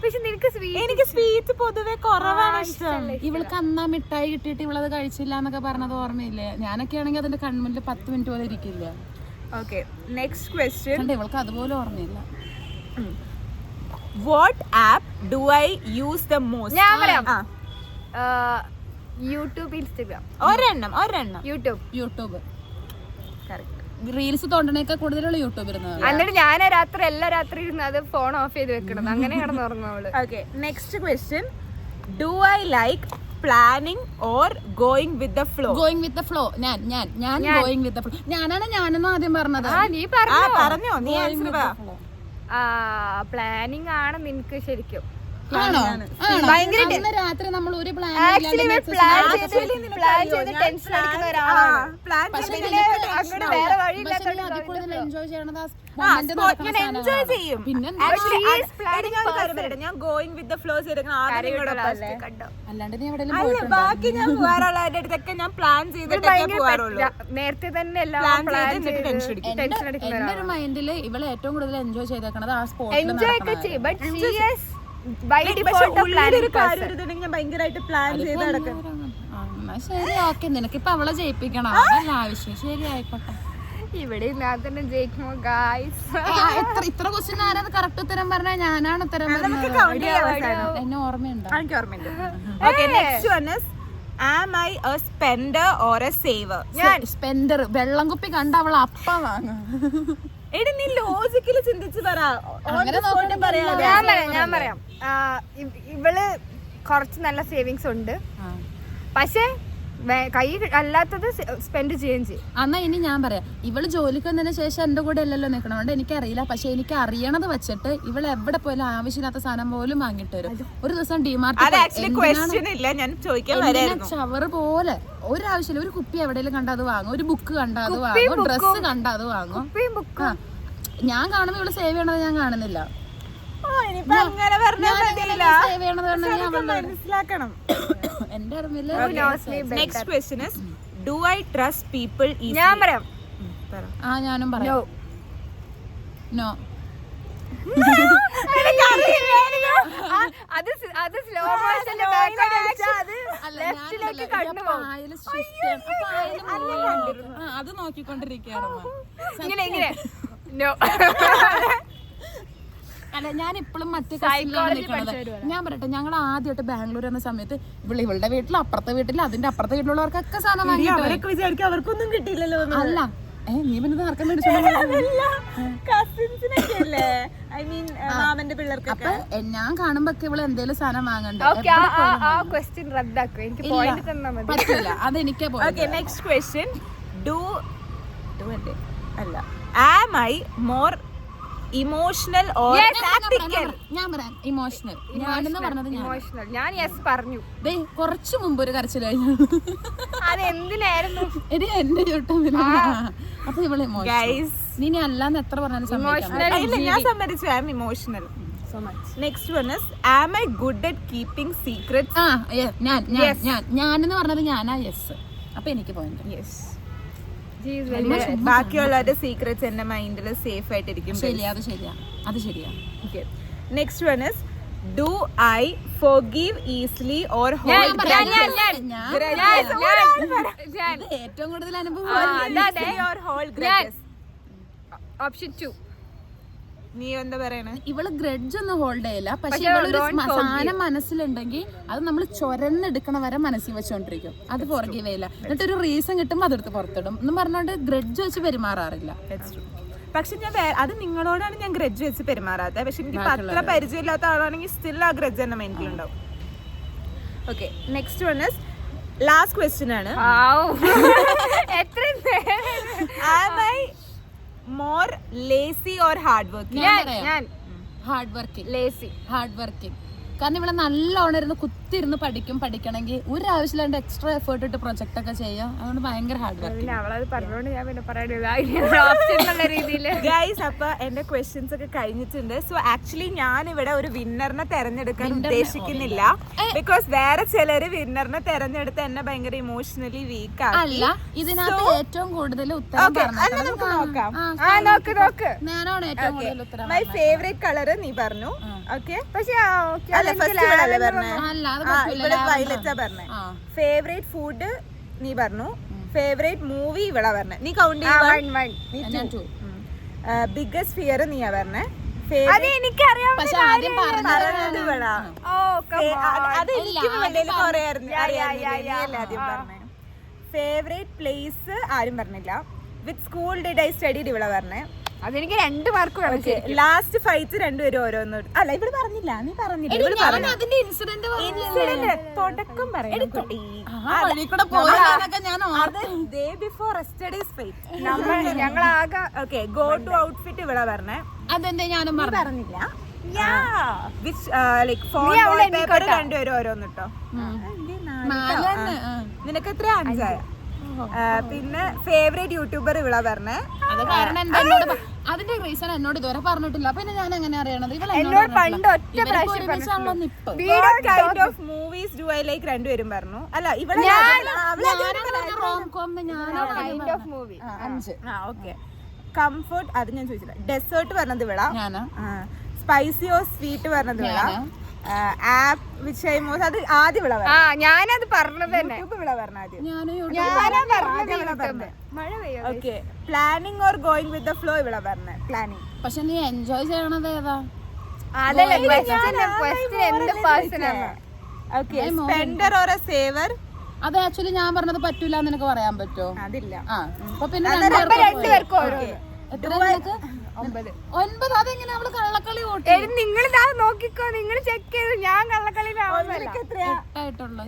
C: പക്ഷെ നിനക്ക്
A: എനിക്ക് സ്വീറ്റ് പൊതുവെ കുറവാണ് ഇഷ്ടം.
B: ഇവൾക്ക് അന്നാ മിഠായി കിട്ടിയിട്ട് ഇവളത് കഴിച്ചില്ല എന്നൊക്കെ പറഞ്ഞത് ഓർമ്മയില്ലേ? ഞാനൊക്കെ ആണെങ്കിൽ അതിന്റെ കൺമുന്നിൽ 10 മിനിറ്റ് പോലെ ഇരിക്കില്ല.
A: Okay, next question.
B: ഇവൾക്ക് അതുപോലെ ഓർമ്മയില്ല.
A: What app do I use the most?
C: ഞാൻ പറയാം. YouTube, Instagram.
A: ഒരെണ്ണം.
B: യൂട്യൂബ്. റീൽസ് തോണ്ടണേക്കാൾ കൂടുതലുള്ള യൂട്യൂബ് ഇരുന്നത്.
C: എന്നിട്ട് ഞാൻ എല്ലാ രാത്രി ഇരുന്ന് അത് ഫോൺ ഓഫ് ചെയ്ത് വെക്കണം. അങ്ങനെ കിടന്നുറങ്ങും.
A: Okay, next question. Do I like planning or going with the flow?
B: Going with the flow. ഞാൻ ഗോയിങ് വിത്ത് ദ ഫ്ലോ. ഞാനെന്ന് ആദ്യം പറഞ്ഞത്.
C: നീ
A: പറഞ്ഞോ? നീ ആൻസർ പറ.
C: പ്ലാനിങ് ആണ് നിനക്ക് ശരിക്കും.
B: രാത്രി നമ്മൾ ഒരു പ്ലാൻ എൻജോയ് ചെയ്യണത്
A: ഞാൻ ഗോയിങ് വിത്ത് ദ ഫ്ലോ
B: അല്ലാണ്ട് നീ എവിടെ
A: ബാക്കി ഞാൻ പോകാറുള്ളതിന്റെ അടുത്തൊക്കെ ഞാൻ പ്ലാൻ ചെയ്തിട്ടൊക്കെ പോകാറുള്ളൂ.
C: നേരത്തെ തന്നെ
B: എന്റെ ഒരു മൈൻഡില് ഇവളെ ഏറ്റവും കൂടുതൽ എൻജോയ് ചെയ്തേക്കണത് ആ സ്പോട്ടിൽ.
A: ഭയങ്കരമായിട്ട് പ്ലാൻ ചെയ്ത് നടക്കണം.
B: ശരി, ഓക്കെ. നിനക്കിപ്പോ അവളെ ജയിപ്പിക്കണം, അതല്ല ആവശ്യം. ശരി, ആയിക്കോട്ടെ.
C: ഇവിടെ തന്നെ ജയിക്കുമോ ഗായ്സ്?
B: ഇത്ര ക്വസ്റ്റ്യൻ ആരാത് കറക്റ്റ് ഉത്തരം പറഞ്ഞാൽ ഞാനാണ് ഉത്തരം പറഞ്ഞത്. എന്നെ ഓർമ്മയുണ്ടോ?
A: എനിക്ക് ഓർമ്മയുണ്ട്. Okay, next one is, am I a spender or a saver?
B: ഞാൻ സ്പെൻഡർ. വെള്ളം കുപ്പി കണ്ട അവൾ അപ്പം വാങ്ങും.
A: എടി നീ ലോജിക്കലി ചിന്തിച്ച് പറ.
C: ഞാൻ പറയാം. ഇവള് കുറച്ച് നല്ല സേവിങ്സ് ഉണ്ട്, പക്ഷെ കൈ അല്ലാത്തത് സ്പെൻഡ് ചെയ്യുകയും ചെയ്യും.
B: എന്നാ ഇനി ഞാൻ പറയാം. ഇവള് ജോലിക്ക് വന്നതിന് ശേഷം എന്റെ കൂടെ അല്ലല്ലോ നിൽക്കണം, അതുകൊണ്ട് എനിക്കറിയില്ല. പക്ഷെ എനിക്ക് അറിയണത് വെച്ചിട്ട് ഇവള് എവിടെ പോയാലും ആവശ്യമില്ലാത്ത സാധനം പോലും വാങ്ങിട്ട് വരും. ഒരു ദിവസം ഡിമാർട്ട് ചവറ് പോലെ ഒരാവശ്യമില്ല. ഒരു കുപ്പി എവിടെയെങ്കിലും കണ്ടാ അത് വാങ്ങും, ഒരു ബുക്ക് കണ്ടാ അത് വാങ്ങും, ഡ്രസ്സ് കണ്ടാ അത് വാങ്ങും. ഞാൻ കാണുമ്പോ ഇവള് സേവ് ചെയ്യണത് ഞാൻ കാണുന്നില്ല. എന്റെ അറിവില്.
A: Next question is, do I trust people easily?
C: ഞാൻ പറയാം.
B: ഞാനും പറയാം. നോ.
C: അത് സ്ലോ മോഷനിൽ ലെഫ്റ്റിലേക്ക് കണ്ടുപോകും.
B: അത് നോക്കിക്കൊണ്ടിരിക്കുകയായിരുന്നു.
C: ഇങ്ങനെ നോ.
B: അല്ല ഞാൻ ഇപ്പോഴും മറ്റേ ഞാൻ പറയട്ടെ, ഞങ്ങൾ ആദ്യമായിട്ട് ബാംഗ്ലൂർ എന്ന സമയത്ത് ഇവളുടെ വീട്ടിൽ, അപ്പുറത്തെ വീട്ടിൽ, അതിന്റെ അപ്പുറത്തെ വീട്ടിലുള്ളവർക്കൊക്കെ സാധനം വാങ്ങിയിട്ട്
A: വിചാരിക്കും അവർക്കൊന്നും കിട്ടിയില്ലല്ലോ.
B: അല്ല നീ പിന്നെ ആർക്കും
A: മാമന്റെ പിള്ളേർക്കൊക്കെ
B: ഞാൻ കാണുമ്പോ ഇവള് എന്തേലും സാധനം വാങ്ങണ്ടേ.
C: ക്വസ്റ്റ്യൻ റദ്ദാക്കും. എനിക്ക് പോയിന്റ് തന്നാ മതി.
B: പറ്റില്ല, അതെനിക്കേ പോയി.
A: Next question. Am I more emotional or practical?
B: ഞാൻ പറയാം ഇമോഷണൽ. ഞാനെന്ന് പറഞ്ഞത്
C: ഇമോഷണൽ. ഞാൻ യെസ് പറഞ്ഞു.
B: കുറച്ചു മുമ്പ് ഒരു കരച്ചിൽ കഴിഞ്ഞു.
C: അത് എന്തിനായിരുന്നു?
B: എന്റെ ചുട്ടും. അപ്പൊ ഇവള് നീ അല്ലാന്ന് എത്ര പറഞ്ഞാലും
A: ഞാൻ സമ്മതിച്ചു. I am emotional. Next one is am I good at keeping secrets?
B: ഞാനെന്ന് പറഞ്ഞത് ഞാനാ യെസ്. അപ്പൊ എനിക്ക് പോയിന്റ്.
A: യെസ്. ബാക്കിയുള്ളവരുടെ സീക്രറ്റ്സ് എന്റെ മൈൻഡിൽ സേഫ് ആയിട്ടിരിക്കും.
B: അത് ശരിയാ.
A: Next one is do I forgive easily or hold grudges?
B: ഏറ്റവും കൂടുതൽ അനുഭവം
A: or hold grudges?
C: ഓപ്ഷൻ 2.
A: നീ എന്താ പറയണേ?
B: ഇവള് ഗ്രഡ്ജ് ഒന്നും ഹോൾഡ് ചെയ്യില്ല. പക്ഷെ ഇവളൊരു സാധനം മനസ്സിലുണ്ടെങ്കിൽ അത് നമ്മൾ ചൊരന്നെടുക്കണ വരെ മനസ്സിൽ വെച്ചോണ്ടിരിക്കും. അത് ഫോർഗീവ് ചെയ്യില്ല. എന്നിട്ടൊരു റീസൺ കിട്ടുമ്പോൾ അതെടുത്ത് പുറത്തിടും എന്നും പറഞ്ഞോണ്ട് ഗ്രഡ്ജ് വെച്ച് പെരുമാറാറില്ല.
A: പക്ഷെ ഞാൻ അത് നിങ്ങളോടാണ് ഞാൻ ഗ്രഡ്ജ് വെച്ച് പെരുമാറാത്തത്. പക്ഷെ എനിക്ക് അത്ര പരിചയമില്ലാത്ത ആളാണെങ്കിൽ സ്റ്റിൽ ആ ഗ്രഡ്ജ് എന്റെ മൈൻഡിലുണ്ടാവും. Okay, next one is last question ആണ്. Am I more lazy or hard working?
C: ഞാൻ
B: hard working.
C: Lazy.
B: Hard working. കാരണം ഇവിടെ നല്ലോണം ഇരുന്ന് കുത്തിരുന്ന് പഠിക്കണമെങ്കിൽ ഒരു ആവശ്യമില്ലാണ്ട് എക്സ്ട്രാ എഫേർട്ട് ഇട്ട് പ്രൊജക്ട് ഒക്കെ ചെയ്യാം. അതുകൊണ്ട് ഭയങ്കര ഹാർഡ് വർക്ക്.
C: അവളത് പറഞ്ഞോണ്ട് ഞാൻ പിന്നെ പറയുന്നത് രീതിയില്.
A: ഗൈസ്, അപ്പൊ എന്റെ ക്വസ്റ്റ്യൻസ് ഒക്കെ കഴിഞ്ഞിട്ടുണ്ട്. സോ ആക്ച്വലി ഞാൻ ഇവിടെ ഒരു വിന്നറിനെ തെരഞ്ഞെടുക്കാൻ ഉദ്ദേശിക്കുന്നില്ല. ബിക്കോസ് വേറെ ചിലര് വിന്നറിനെ തെരഞ്ഞെടുത്ത് എന്നെ ഭയങ്കര ഇമോഷണലി വീക്ക് ആണ്.
B: അല്ല, ഇതിനകത്ത് ഏറ്റവും കൂടുതൽ ഉത്തരം
A: നമുക്ക് നോക്കാം.
B: ഞാനാണ് ഏറ്റവും കൂടുതൽ ഉത്തരം.
A: മൈ ഫേവറേറ്റ് കളർ നീ പറഞ്ഞു. ഓക്കെ, പക്ഷെ ഫേവറേറ്റ് ഫുഡ് നീ പറഞ്ഞു. ഫേവറേറ്റ് മൂവി ഇവിടെ പറഞ്ഞ. നീ കൗണ്ട് ചെയ്യ. ബിഗ്ഗസ്റ്റ് ഫിയർ നീയാ പറഞ്ഞേ. അത് എനിക്കറിയാം. ഫേവറേറ്റ് പ്ലേസ് ആരും പറഞ്ഞില്ല. വിത്ത് സ്കൂൾ ഡിഡ് ഐ സ്റ്റഡി ഇവിടെ പറഞ്ഞേ.
C: അതെനിക്ക് 2 മാർക്ക് വേണം.
A: ലാസ്റ്റ് ഫൈറ്റ് രണ്ടുപേരും ഓരോന്ന്. അല്ല, ഇവിടെ പറഞ്ഞില്ല. നീ പറഞ്ഞില്ല. തുടക്കം പറയാം. ഞങ്ങളാകെ ഓക്കെ ഗോ ടു ഔട്ട്ഫിറ്റ് ഇവിടെ പറഞ്ഞേ.
B: അതെന്താ ഞാനും
A: പറഞ്ഞില്ല. രണ്ടുപേരും ഓരോന്ന് കേട്ടോ. നിനക്ക് എത്ര 5 പിന്നെ ഫേവറേറ്റ് യൂട്യൂബർ ഇവിടെ പറഞ്ഞേ.
B: അതിന്റെ റീസൺ എന്നോട് ഇതുവരെ പറഞ്ഞിട്ടില്ല. പിന്നെ ഞാൻ എങ്ങനെ അറിയണത്?
C: എന്നോട് പണ്ട് ഒറ്റ
A: മൂവീസ് ഡു ഐ ലൈക്ക് രണ്ടുപേരും പറഞ്ഞു. അല്ല, ഇവിടെ കംഫർട്ട് അത് ഞാൻ ചോദിച്ചില്ല. ഡെസേർട്ട് പറഞ്ഞത് ഇവിടെ. സ്പൈസി ഓർ സ്വീറ്റ് പറഞ്ഞത് ഇവിടെ. ആപ്പ് വിച്ച് ഐ മോസ്റ്റ് അത് ആദ്യം ഇവിടെ.
C: ഞാനത് പറഞ്ഞത് തന്നെ.
A: ഇവിടെ പറഞ്ഞ ആദ്യം.
C: മഴ പെയ്യും.
A: Okay, planning or going with the flow ഇവിടെ പറഞ്ഞ. പ്ലാനിങ്.
B: പക്ഷെ നീ എൻജോയ് ചെയ്യണത് ഏതാ?
A: Spender or a saver.
B: അത് ആക്ച്വലി ഞാൻ പറഞ്ഞത് പറ്റൂല എന്ന് നിനക്ക് പറയാൻ പറ്റുമോ?
A: അതില്ല.
B: അപ്പൊ പിന്നെ 9. അതെങ്ങനെ അവള് കള്ളക്കളി ഓട്ടി?
C: നിങ്ങൾ നോക്കിക്കോ, നിങ്ങൾ ചെക്ക് ചെയ്തു. ഞാൻ കള്ളക്കളിയിലായിട്ടുള്ളൂ.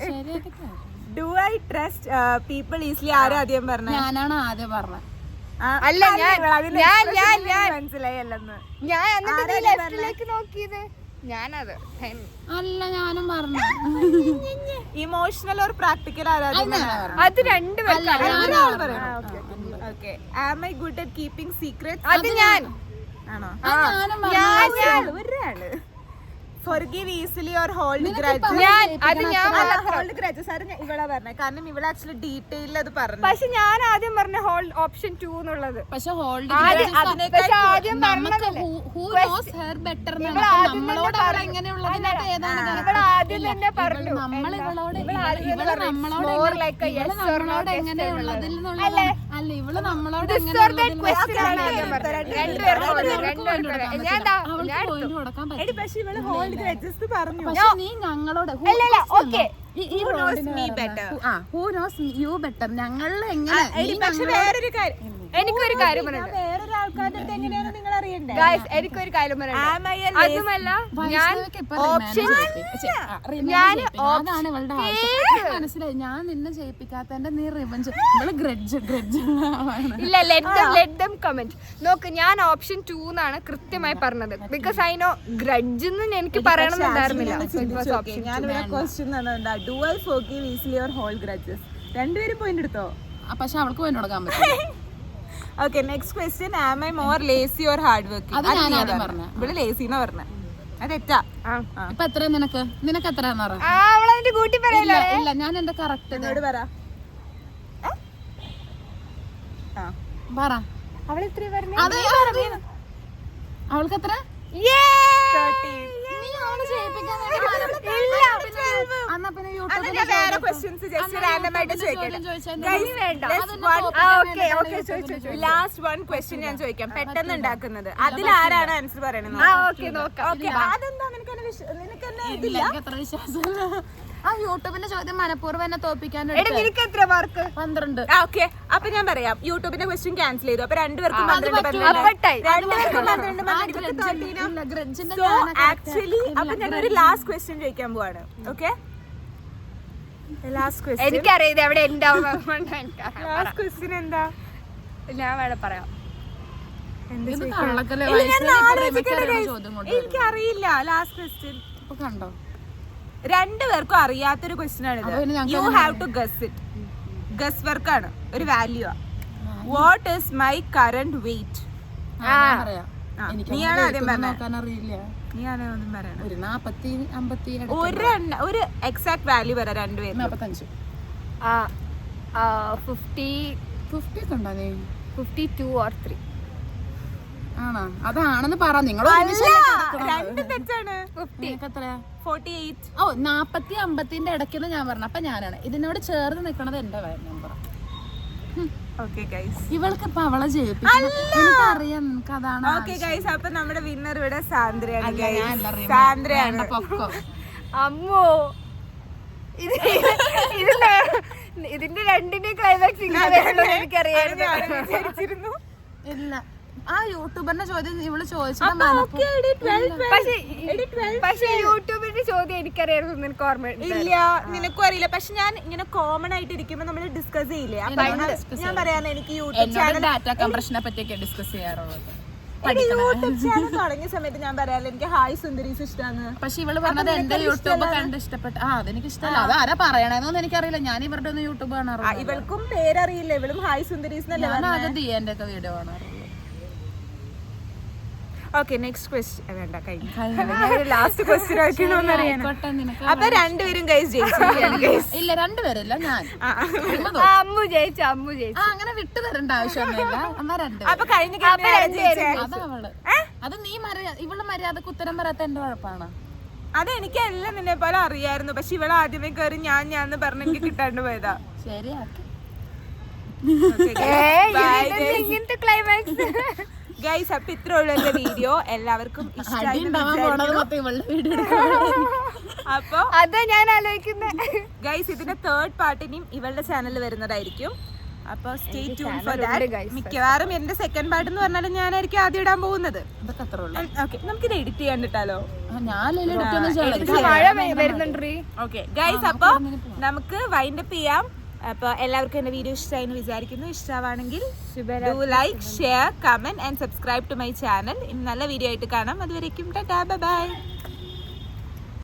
A: Do I trust people easily? ആരും ആദ്യം പറഞ്ഞ?
B: ഞാനാണ് ആദ്യം പറഞ്ഞത്.
C: അല്ല,
A: മനസ്സിലായല്ലെന്ന്.
C: ഞാൻ ലെഫ്റ്റിലേക്ക് നോക്കിയത് ഞാനത്
B: അല്ല, ഞാനും പറഞ്ഞു.
A: Emotional or practical?
C: അത് രണ്ടുപേരും.
A: Okay. Am I good at keeping secrets?
C: അത് ഞാൻ
A: ആണോ?
B: ഞാനും
A: ഒരാള്. forgive easily or hold grudges. hold grudges ആണ് ഇവളാ പറഞ്ഞത്. കാരണം ഇവള് ആക്ച്വലി ഡീറ്റെയിൽ അത് പറഞ്ഞു.
C: പക്ഷെ ഞാൻ ആദ്യം പറഞ്ഞ ഹോൾഡ് ഓപ്ഷൻ 2 എന്നുള്ളത്.
B: പക്ഷെ ഹോൾഡ്
C: ആദ്യം
B: നമ്മളോട് എങ്ങനെയുള്ളതിനകത്ത് ഏതാണ്
C: ആദ്യം തന്നെ പറഞ്ഞു
B: നമ്മളോട് എങ്ങനെയുള്ളതിൽ അല്ല ഇവള് നമ്മളോട് കൊടുക്കാൻ പറ്റും.
A: പക്ഷെ ഇവള് hold grudges പറഞ്ഞു.
B: പക്ഷെ നീ ഞങ്ങളോട്
A: who knows me better.
B: who knows you better ഞങ്ങളിൽ എങ്ങനെ
A: പക്ഷെ വേറൊരു കാര്യം,
C: എനിക്കൊരു കാര്യം പറയാം.
A: വേറൊരാൾക്കാരുടെ എങ്ങനെയാണ് നിങ്ങൾ അറിയണ്ടേ?
C: ഗൈസ് എനിക്കൊരു കാര്യം പറയാം. അതുമല്ല ഞാൻ
B: അതാണ് ഇവളുടെ ആവശ്യം. മനസ്സിലായി. ഞാൻ നിന്നെ ജയിപ്പിക്കാത്തന്റെ നീ റിവഞ്ച് ഇവള് ഗ്രഡ്ജ്
C: ഇല്ല. Let them comment. നോക്ക്, ഞാൻ ഓപ്ഷൻ 2 എന്നാണ് കൃത്യമായി പറഞ്ഞത്. ബിക്കോസ് ഐ നോ ഗ്രഡ്ജ് എന്ന് എനിക്ക് പറയണമെന്നുണ്ടായിരുന്നില്ല.
A: ഞാനിവിടെ ക്വസ്റ്റ്യൻ തന്നിട്ടുണ്ടാ, do I forgive easily or hold grudges? രണ്ടുപേരും പോയിന്റ് എടുത്തോ?
B: പക്ഷെ അവൾക്ക് പോയിന്റ് കൊടുക്കാൻ പറ്റും.
A: Okay, next question. Am I more lazy or hard working?
B: അത് ഞാൻ ആദ്യം പറഞ്ഞ.
A: ഇവിടെ lazy എന്നാ പറഞ്ഞ. അത് തെറ്റാ.
B: ഇപ്പൊ എത്ര നിനക്ക് എത്രയാന്ന് പറ.
C: അവളെന്റെ കൂട്ടി പറയല്ലേ?
B: ഇല്ല ഞാൻ എന്റെ കറക്റ്റ്
A: എന്നോട് പറ.
B: പറ.
C: അവൾ എത്ര പറഞ്ഞു?
B: അവൾക്ക് എത്ര?
A: 13.
B: നീ അവളെ ജയിപ്പിക്കാൻ
A: ലാസ്റ്റ് വൺ ക്വസ്റ്റ്യൻ ഞാൻ ചോദിക്കാം, പെട്ടെന്ന് ഉണ്ടാക്കുന്നത്. അതിലാരാണ് ആൻസർ പറയണത്? അതെന്താ നിനക്ക്
B: അത്ര വിശ്വാസമില്ല. ആ യൂട്യൂബിന്റെ ചോദ്യം മനഃപൂർവ്വം എന്നെ തോപ്പിക്കാൻ
C: നിനക്ക് എത്ര മാർക്ക്?
B: 12.
A: ഓക്കെ, അപ്പൊ ഞാൻ പറയാം, യൂട്യൂബിന്റെ ക്വസ്റ്റ്യൻ ക്യാൻസൽ ചെയ്തു. അപ്പൊ രണ്ടുപേർക്കും ആക്ച്വലി അപ്പൊ ഞാൻ ഒരു ലാസ്റ്റ് ക്വസ്റ്റ്യൻ ചോദിക്കാൻ പോവാണ്. ഓക്കെ, ലാസ്റ്റ് ക്വസ്റ്റ്യൻ
C: എനിക്കറിയാം എവിടെ എന്റെ
A: ലാസ്റ്റ് ക്വസ്റ്റ്യൻ എന്താ?
C: ഞാൻ വേണം പറയാം.
A: എനിക്കറിയില്ല ലാസ്റ്റ് ക്വസ്റ്റ്യൻ.
B: കണ്ടോ,
A: രണ്ടുപേർക്കും അറിയാത്തൊരു ക്വസ്റ്റ്യൻ ആണ്. You have to guess it. Guess work ആണ്, ഒരു വാല്യൂ ആ. What is my current weight? നീയാണ് ആദ്യം പറഞ്ഞത്. നീയാണ് ഒന്നും പറയണം. ഒരു എക്സാക്ട് വാല്യൂ പറ രണ്ടുപേരും.
B: 45.
C: 52 or 3
B: ആണോ? അതാണെന്ന് പറ. നിങ്ങൾ
A: രണ്ട് തെറ്റാണ്. 48.
B: ഓ 40 50ന്റെ ഇടയ്ക്കെന്ന് ഞാൻ പറഞ്ഞു. അപ്പൊ ഞാനാണ് ഇതിനോട് ചേർന്ന് നിൽക്കണത് എന്റെ നമ്പർ. ഇവൾക്ക് ഇപ്പൊ അവളെ ജയിപ്പിക്കാം. നിനക്ക് അതാണ്.
A: ഓക്കെ ഗൈസ്, അപ്പൊ നമ്മുടെ വിന്നർ ഇവിടെ സാന്ദ്രയാണ്. സാന്ദ്രയാണ്.
C: അമ്മോ, ഇതിന്റെ രണ്ടിന്റെ ക്ലൈമാക്സ് എനിക്കറിയായിരുന്നു.
B: ഇല്ല, ആ യൂട്യൂബറിന്റെ ചോദ്യം ഇവള് ചോദിച്ചത്.
C: പക്ഷെ യൂട്യൂബിന്റെ ചോദ്യം എനിക്കറിയായിരുന്നു. നിനക്ക് ഓർമ്മയില്ല?
A: നിനക്കും അറിയില്ല. പക്ഷെ ഞാൻ ഇങ്ങനെ കോമൺ ആയിട്ട് ഇരിക്കുമ്പോ നമ്മള് ഡിസ്കസ് ചെയ്യില്ലേ? ഞാൻ പറയാൻ എനിക്ക് യൂട്യൂബ് ചാനൽ
B: ഡാറ്റ കംപ്രഷനെ പറ്റിയൊക്കെ ഡിസ്കസ് ചെയ്യാറുള്ളത്.
A: യൂട്യൂബ് ചാനൽ തുടങ്ങിയ സമയത്ത് ഞാൻ പറയാറില്ല എനിക്ക് ഹായ് സുന്ദരീസ് ഇഷ്ടമാണ്.
B: പക്ഷെ ഇവള് പറഞ്ഞത് എന്റെ യൂട്യൂബ് കണ്ട് ഇഷ്ടപ്പെട്ട. അതെനിക്ക് ഇഷ്ടമല്ല. അത് ആരാ പറയണെന്നൊന്നും എനിക്കറിയില്ല. ഞാൻ ഇവരുടെ ഒന്നും യൂട്യൂബ് കാണാറില്ല.
A: ഇവൾക്കും പേരറിയില്ല. ഇവളും ഹായ് സുന്ദരീസ്
B: ദിയന്റെ ഒക്കെ വീഡിയോ കാണാറുള്ളൂ.
A: Okay, next question. വേണ്ട, കഴിഞ്ഞു. ലാസ്റ്റ് ക്വസ്റ്റ്യൻ അപ്പൊ രണ്ടുപേരും
B: ഇല്ല, രണ്ടുപേരല്ല ഞാൻ.
C: അമ്മു ജയിച്ചു.
B: അങ്ങനെ വിട്ടു തരേണ്ട ആവശ്യമൊന്നുമില്ല. എന്നാ രണ്ട്.
A: അപ്പൊ കഴിഞ്ഞ
B: അതവള്. അത് നീ ഇവള് മര്യാദക്ക് ഉത്തരം പറയാത്ത എന്റെ കുഴപ്പമാണ്.
A: അതെനിക്കെല്ലാം നിന്നെ പോലെ അറിയായിരുന്നു. പക്ഷെ ഇവളെ ആദ്യമേ കയറി ഞാൻ പറഞ്ഞ എനിക്ക് കിട്ടാണ്ട് പോയതാ.
B: ശരിയാക്കി
C: ക്ലൈമാക്സ്.
A: ഗൈസ്, അപ്പൊ ഇത്ര ഉള്ള വീഡിയോ എല്ലാവർക്കും അപ്പൊ
C: അതാ ഞാൻ ആലോചിക്കുന്നത്.
A: ഗൈസ്, ഇതിന്റെ 3rd പാർട്ടിനും ഇവളുടെ ചാനലിൽ വരുന്നതായിരിക്കും. അപ്പൊ സ്റ്റേ ട്യൂൺ ഫോർ ദാറ്റ്. മിക്കവാറും എന്റെ 2nd പാർട്ട് എന്ന് പറഞ്ഞാൽ ഞാനായിരിക്കും ആദ്യം ഇടാൻ പോകുന്നത്. ഓക്കെ, നമുക്കിത് എഡിറ്റ് ചെയ്യാണ്ടിട്ടാലോ?
C: മഴ വരുന്നുണ്ട്.
A: ഓക്കെ ഗൈസ്, അപ്പൊ നമുക്ക് വൈൻഡപ്പ് ചെയ്യാം. അപ്പോൾ എല്ലാവർക്കും എൻ്റെ വീഡിയോ ഇഷ്ടമായെന്ന് വിചാരിക്കുന്നു. ഇഷ്ടമാണെങ്കിൽ do like, share, comment and subscribe to my channel. ഇനി നല്ല വീഡിയോ ആയിട്ട് കാണാം. അതുവരേക്കും ടാറ്റാ, ബൈ ബൈ.